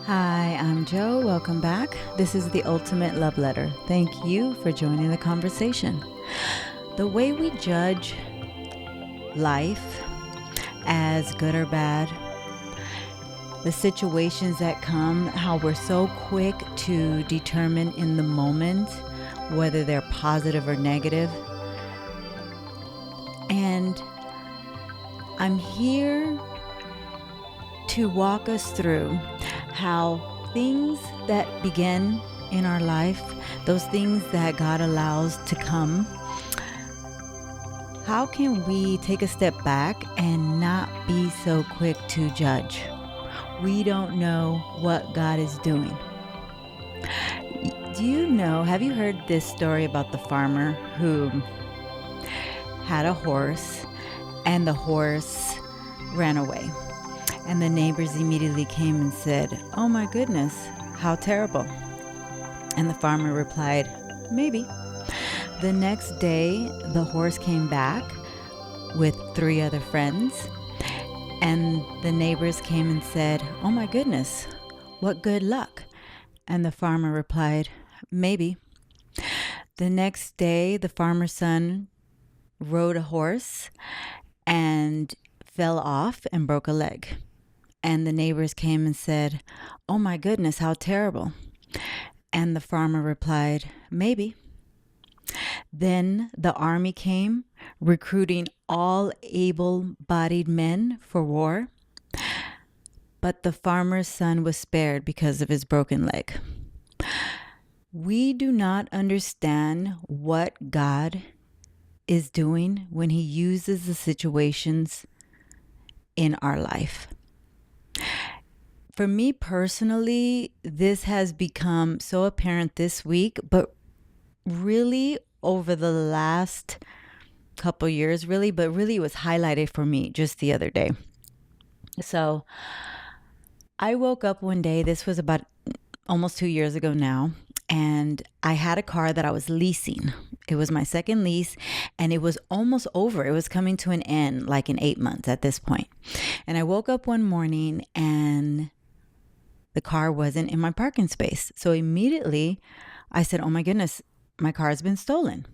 Hi, I'm Joe. Welcome back. This is the Ultimate Love Letter. Thank you for joining the conversation. The way we judge life as good or bad, the situations that come, how we're so quick to determine in the moment whether they're positive or negative. And I'm here to walk us through how things that begin in our life, those things that God allows to come, how can we take a step back and not be so quick to judge? We don't know what God is doing. Have you heard this story about the farmer who had a horse and the horse ran away? And the neighbors immediately came and said, "Oh my goodness, how terrible." And the farmer replied, "Maybe." The next day, the horse came back with 3 other friends, and the neighbors came and said, "Oh my goodness, what good luck." And the farmer replied, "Maybe." The next day, the farmer's son rode a horse and fell off and broke a leg. And the neighbors came and said, "Oh my goodness, how terrible." And the farmer replied, "Maybe." Then the army came, recruiting all able-bodied men for war. But the farmer's son was spared because of his broken leg. We do not understand what God is doing when He uses the situations in our life. For me personally, this has become so apparent this week, but really over the last couple years, but really it was highlighted for me just the other day. So I woke up one day, this was about almost 2 years ago now, and I had a car that I was leasing. It was my second lease, and it was almost over. It was coming to an end, like in 8 months at this point. And I woke up one morning and the car wasn't in my parking space. So immediately I said, "Oh my goodness, my car has been stolen."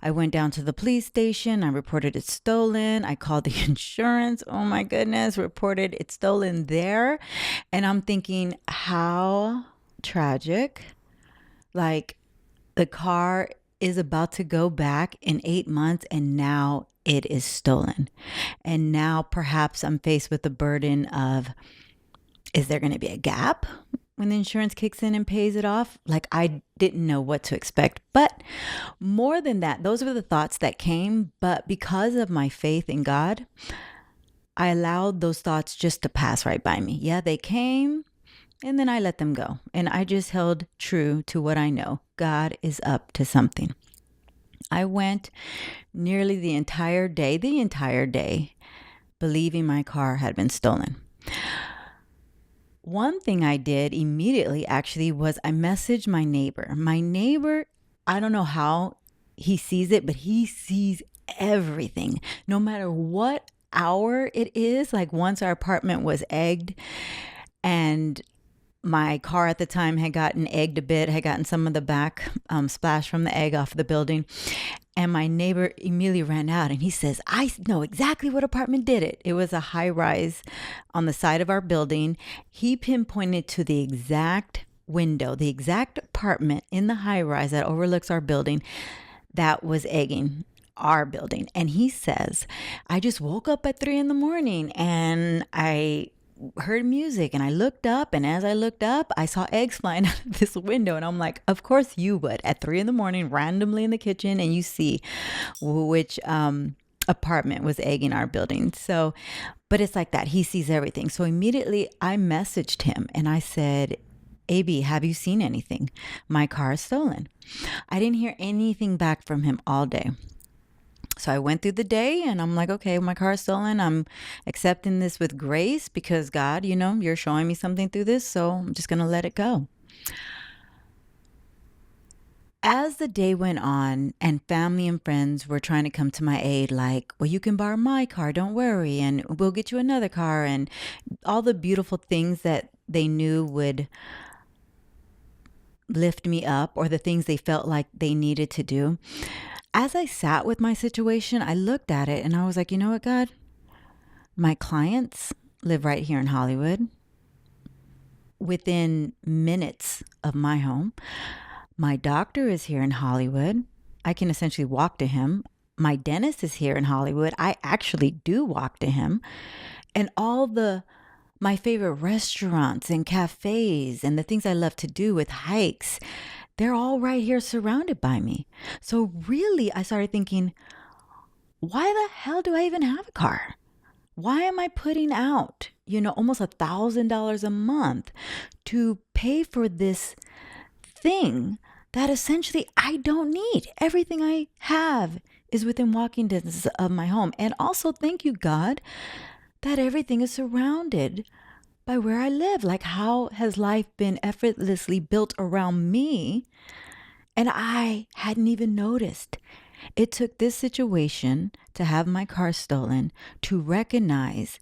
I went down to the police station. I reported it stolen. I called the insurance. Oh my goodness, reported it stolen there. And I'm thinking, how tragic. Like, the car is about to go back in 8 months and now it is stolen. And now perhaps I'm faced with the burden of, is there going to be a gap when the insurance kicks in and pays it off? Like, I didn't know what to expect. But more than that, those were the thoughts that came. But because of my faith in God, I allowed those thoughts just to pass right by me. Yeah, they came, and then I let them go. And I just held true to what I know. God is up to something. I went nearly the entire day, believing my car had been stolen. One thing I did immediately actually was I messaged my neighbor. My neighbor, I don't know how he sees it, but he sees everything. No matter what hour it is, like once our apartment was egged and my car at the time had gotten egged a bit, had gotten some of the back splash from the egg off the building. And my neighbor immediately ran out and he says, "I know exactly what apartment did it." It was a high rise on the side of our building. He pinpointed to the exact window, the exact apartment in the high rise that overlooks our building that was egging our building. And he says, "I just woke up at 3 a.m. and I heard music and I looked up, and as I looked up, I saw eggs flying out of this window." And I'm like, of course you would, at 3 a.m. randomly in the kitchen, and you see which apartment was egging our building. So, but it's like that. He sees everything. So immediately I messaged him and I said, "AB, have you seen anything? My car is stolen." I didn't hear anything back from him all day. So I went through the day and I'm like, okay, my car is stolen. I'm accepting this with grace because God, you're showing me something through this. So I'm just going to let it go. As the day went on and family and friends were trying to come to my aid, like, "Well, you can borrow my car, don't worry, and we'll get you another car," and all the beautiful things that they knew would lift me up, or the things they felt like they needed to do. As I sat with my situation, I looked at it and I was like, you know what, God? My clients live right here in Hollywood, within minutes of my home. My doctor is here in Hollywood. I can essentially walk to him. My dentist is here in Hollywood. I actually do walk to him. And my favorite restaurants and cafes and the things I love to do with hikes, they're all right here surrounded by me. So really, I started thinking, why the hell do I even have a car? Why am I putting out, almost $1,000 a month to pay for this thing that essentially I don't need? Everything I have is within walking distance of my home. And also, thank you, God, that everything is surrounded by where I live. Like, how has life been effortlessly built around me? And I hadn't even noticed. It took this situation to have my car stolen to recognize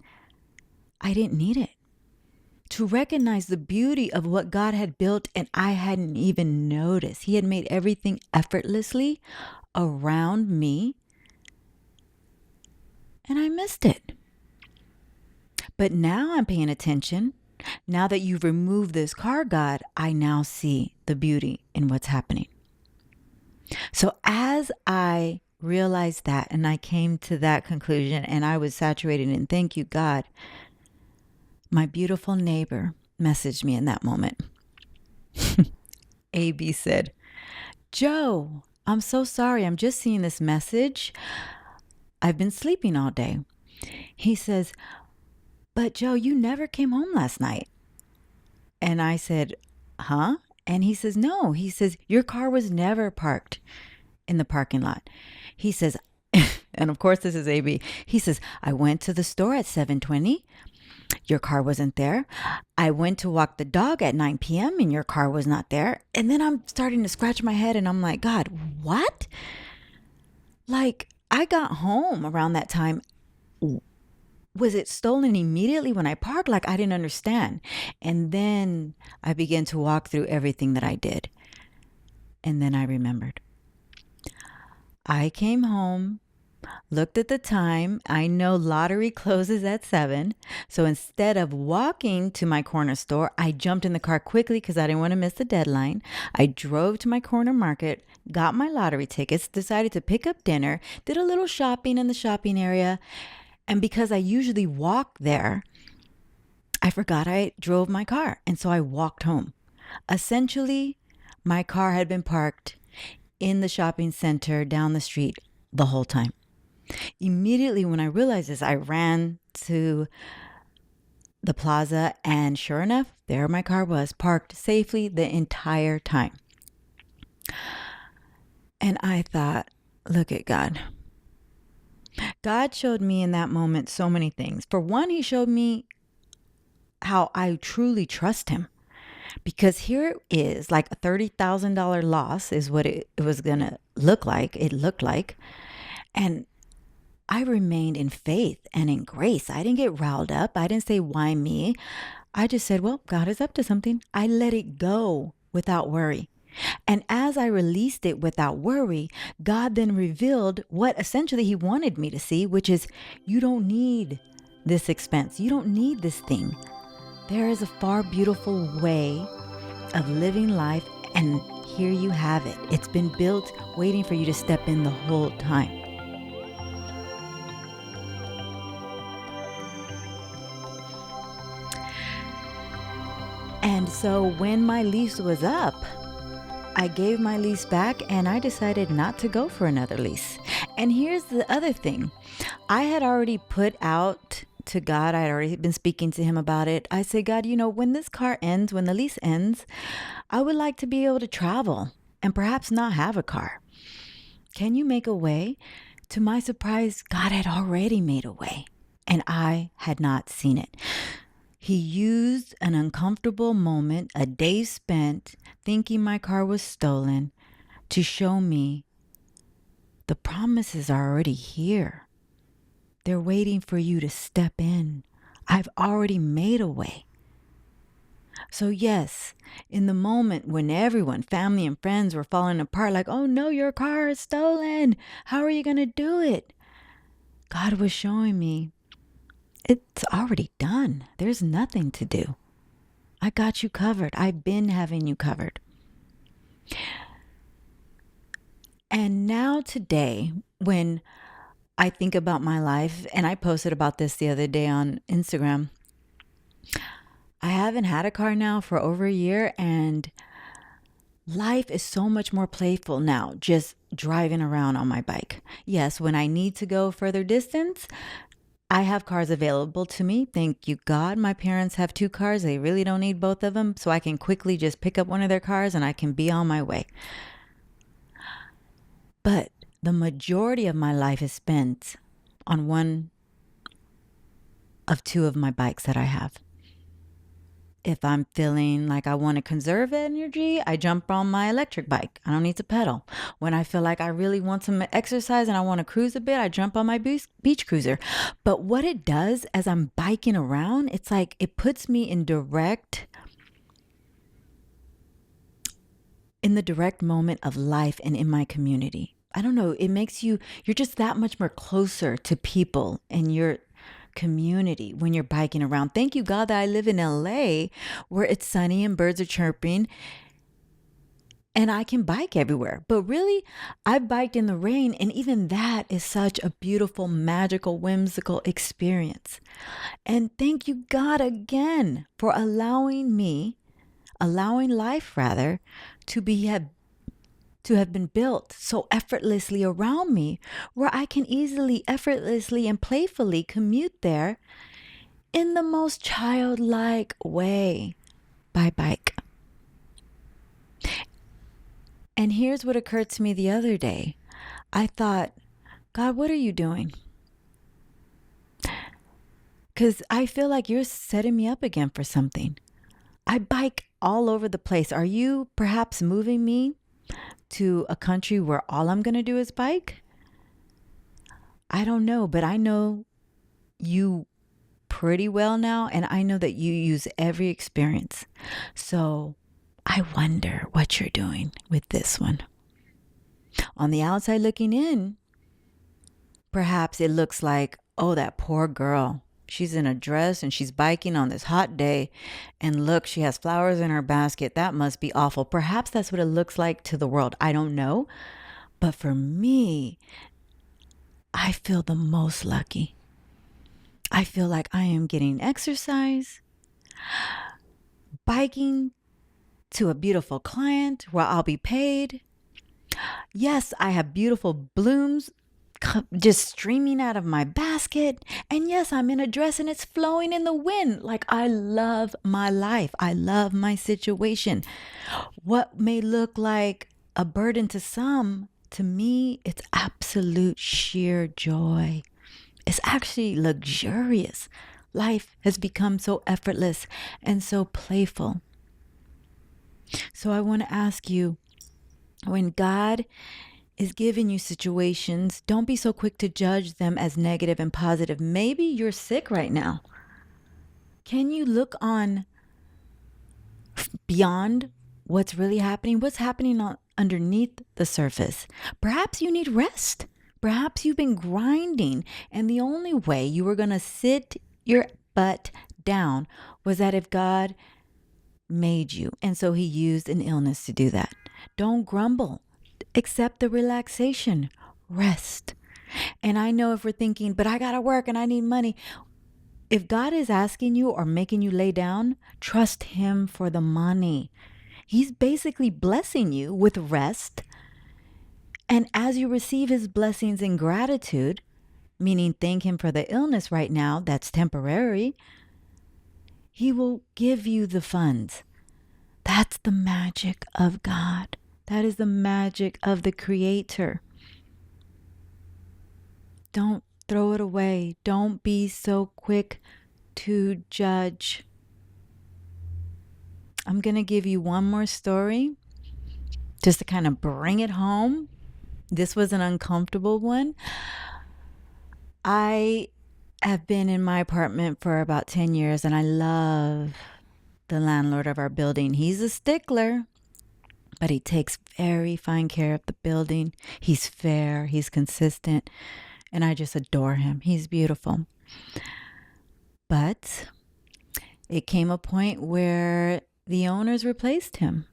I didn't need it. To recognize the beauty of what God had built and I hadn't even noticed. He had made everything effortlessly around me and I missed it. But now I'm paying attention. Now that you've removed this car, God, I now see the beauty in what's happening. So as I realized that and I came to that conclusion and I was saturated in thank you, God, my beautiful neighbor messaged me in that moment. AB said, Joe, I'm so sorry. I'm just seeing this message. I've been sleeping all day. He says, but Joe, you never came home last night. And I said, huh? And he says, no. He says, your car was never parked in the parking lot. He says, and of course this is AB. He says, I went to the store at 7:20. Your car wasn't there. I went to walk the dog at 9 p.m. and your car was not there. And then I'm starting to scratch my head and I'm like, God, what? Like, I got home around that time. Was it stolen immediately when I parked? Like, I didn't understand. And then I began to walk through everything that I did. And then I remembered. I came home, looked at the time. I know lottery closes at 7. So instead of walking to my corner store, I jumped in the car quickly because I didn't want to miss the deadline. I drove to my corner market, got my lottery tickets, decided to pick up dinner, did a little shopping in the shopping area. And because I usually walk there, I forgot I drove my car. And so I walked home. Essentially, my car had been parked in the shopping center down the street the whole time. Immediately when I realized this, I ran to the plaza and sure enough, there my car was parked safely the entire time. And I thought, look at God. God showed me in that moment so many things. For one, he showed me how I truly trust him. Because here it is, like a $30,000 loss is what it was going to look like. It looked like. And I remained in faith and in grace. I didn't get riled up. I didn't say, why me? I just said, well, God is up to something. I let it go without worry. And as I released it without worry, God then revealed what essentially he wanted me to see, which is you don't need this expense. You don't need this thing. There is a far beautiful way of living life, and here you have it. It's been built waiting for you to step in the whole time. And so when my lease was up, I gave my lease back and I decided not to go for another lease. And here's the other thing. I had already put out to God, I had already been speaking to him about it. I said, God, when this car ends, when the lease ends, I would like to be able to travel and perhaps not have a car. Can you make a way? To my surprise, God had already made a way and I had not seen it. He used an uncomfortable moment, a day spent thinking my car was stolen, to show me the promises are already here. They're waiting for you to step in. I've already made a way. So, yes, in the moment when everyone, family and friends were falling apart, like, oh no, your car is stolen. How are you going to do it? God was showing me it's already done. There's nothing to do. I got you covered. I've been having you covered. And now, today, when I think about my life, and I posted about this the other day on Instagram, I haven't had a car now for over a year, and life is so much more playful now, just driving around on my bike. Yes, when I need to go further distance, I have cars available to me. Thank you, God. My parents have 2 cars. They really don't need both of them. So I can quickly just pick up one of their cars and I can be on my way. But the majority of my life is spent on one of 2 of my bikes that I have. If I'm feeling like I want to conserve energy, I jump on my electric bike. I don't need to pedal. When I feel like I really want some exercise and I want to cruise a bit, I jump on my beach cruiser. But what it does as I'm biking around, it's like it puts me in the direct moment of life and in my community. I don't know, it makes you're just that much more closer to people and your community when you're biking around. Thank you, God, that I live in LA where it's sunny and birds are chirping and I can bike everywhere. But really, I've biked in the rain, and even that is such a beautiful, magical, whimsical experience. And thank you, God, again for allowing life rather, to have been built so effortlessly around me, where I can easily, effortlessly, and playfully commute there in the most childlike way by bike. And here's what occurred to me the other day. I thought, God, what are you doing? Because I feel like you're setting me up again for something. I bike all over the place. Are you perhaps moving me to a country where all I'm going to do is bike? I don't know, but I know you pretty well now, and I know that you use every experience. So I wonder what you're doing with this one. On the outside looking in, perhaps it looks like, oh, that poor girl. She's in a dress and she's biking on this hot day. And look, she has flowers in her basket. That must be awful. Perhaps that's what it looks like to the world. I don't know. But for me, I feel the most lucky. I feel like I am getting exercise, biking to a beautiful client where I'll be paid. Yes, I have beautiful blooms just streaming out of my basket. And yes, I'm in a dress and it's flowing in the wind. Like, I love my life. I love my situation. What may look like a burden to some, to me, it's absolute sheer joy. It's actually luxurious. Life has become so effortless and so playful. So I want to ask you, when God is giving you situations, don't be so quick to judge them as negative and positive. Maybe you're sick right now. Can you look on beyond what's really happening? What's happening underneath the surface? Perhaps you need rest. Perhaps you've been grinding, and the only way you were going to sit your butt down was that if God made you, and so he used an illness to do that. Don't grumble. Accept the relaxation. Rest. And I know if we're thinking, but I got to work and I need money. If God is asking you or making you lay down, trust him for the money. He's basically blessing you with rest. And as you receive his blessings in gratitude, meaning thank him for the illness right now that's temporary, he will give you the funds. That's the magic of God. That is the magic of the Creator. Don't throw it away. Don't be so quick to judge. I'm going to give you one more story just to kind of bring it home. This was an uncomfortable one. I have been in my apartment for about 10 years and I love the landlord of our building. He's a stickler, but he takes very fine care of the building. He's fair, he's consistent, and I just adore him. He's beautiful. But it came a point where the owners replaced him.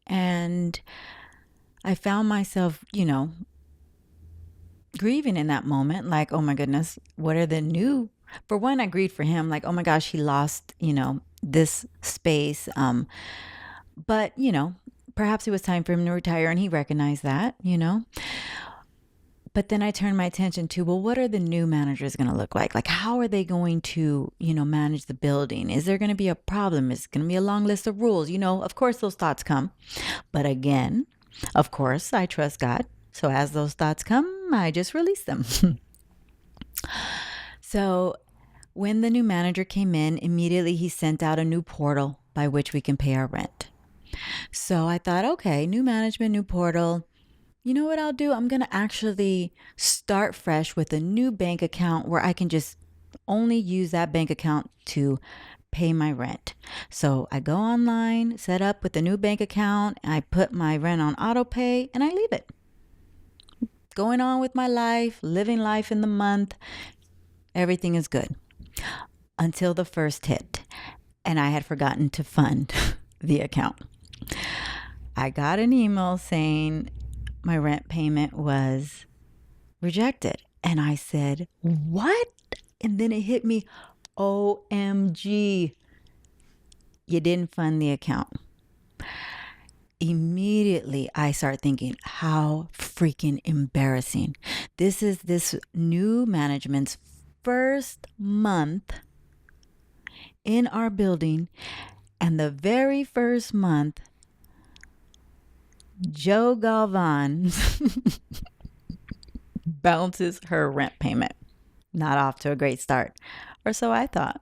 And I found myself, grieving in that moment. Like, oh my goodness, what are the new? For one, I grieved for him. Like, oh my gosh, he lost, this space. But, perhaps it was time for him to retire and he recognized that, But then I turned my attention to, well, what are the new managers going to look like? Like, how are they going to, manage the building? Is there going to be a problem? Is it going to be a long list of rules? Of course, those thoughts come. But again, of course, I trust God. So as those thoughts come, I just release them. So when the new manager came in, immediately he sent out a new portal by which we can pay our rent. So I thought, okay, new management, new portal. You know what I'll do? I'm going to actually start fresh with a new bank account where I can just only use that bank account to pay my rent. So I go online, set up with a new bank account, I put my rent on auto pay, and I leave it. Going on with my life, living life in the month, everything is good. Until the first hit, and I had forgotten to fund the account. I got an email saying my rent payment was rejected. And I said, what? And then it hit me, OMG, you didn't fund the account. Immediately, I start thinking, how freaking embarrassing. This is this new management's first month in our building. And the very first month, Joe Galvan bounces her rent payment. Not off to a great start. Or so I thought.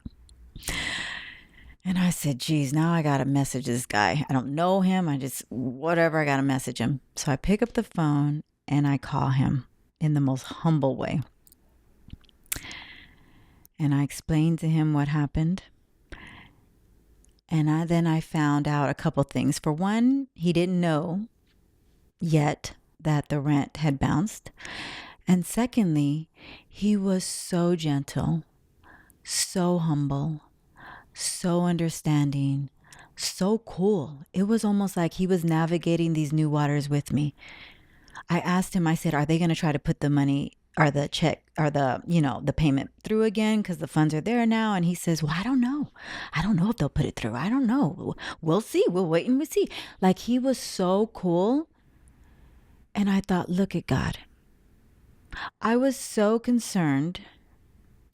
And I said, geez, now I got to message this guy. I don't know him. I got to message him. So I pick up the phone and I call him in the most humble way. And I explained to him what happened. And then I found out a couple things. For one, he didn't know yet that the rent had bounced. And secondly, he was so gentle, so humble, so understanding, so cool. It was almost like he was navigating these new waters with me. I asked him, I said, are they going to try to put the money or the check or the payment through again because the funds are there now? And he says, well, I don't know. I don't know if they'll put it through. I don't know. We'll see. We'll wait and we'll see. Like, he was so cool. And I thought, look at God. I was so concerned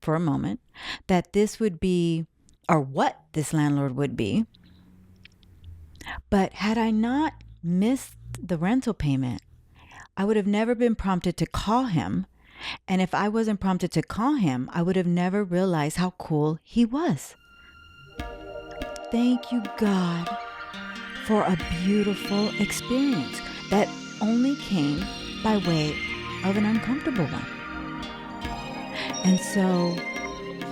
for a moment that this would be, or what this landlord would be. But had I not missed the rental payment, I would have never been prompted to call him. And if I wasn't prompted to call him, I would have never realized how cool he was. Thank you, God, for a beautiful experience that only came by way of an uncomfortable one. And so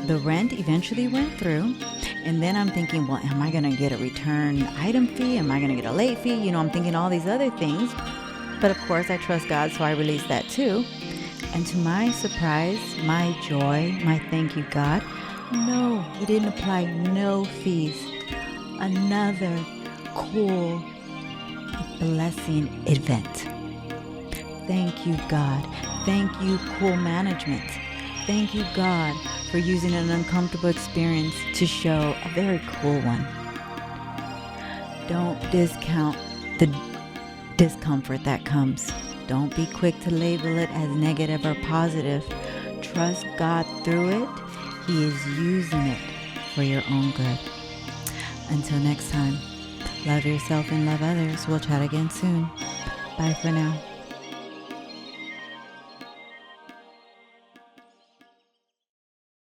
the rent eventually went through. And then I'm thinking, well, am I going to get a return item fee? Am I going to get a late fee? I'm thinking all these other things. But of course, I trust God, so I released that too. And to my surprise, my joy, my thank you, God, no, He didn't apply no fees. Another cool blessing event. Thank you, God. Thank you, cool management. Thank you, God, for using an uncomfortable experience to show a very cool one. Don't discount the discomfort that comes. Don't be quick to label it as negative or positive. Trust God through it. He is using it for your own good. Until next time, love yourself and love others. We'll chat again soon. Bye for now.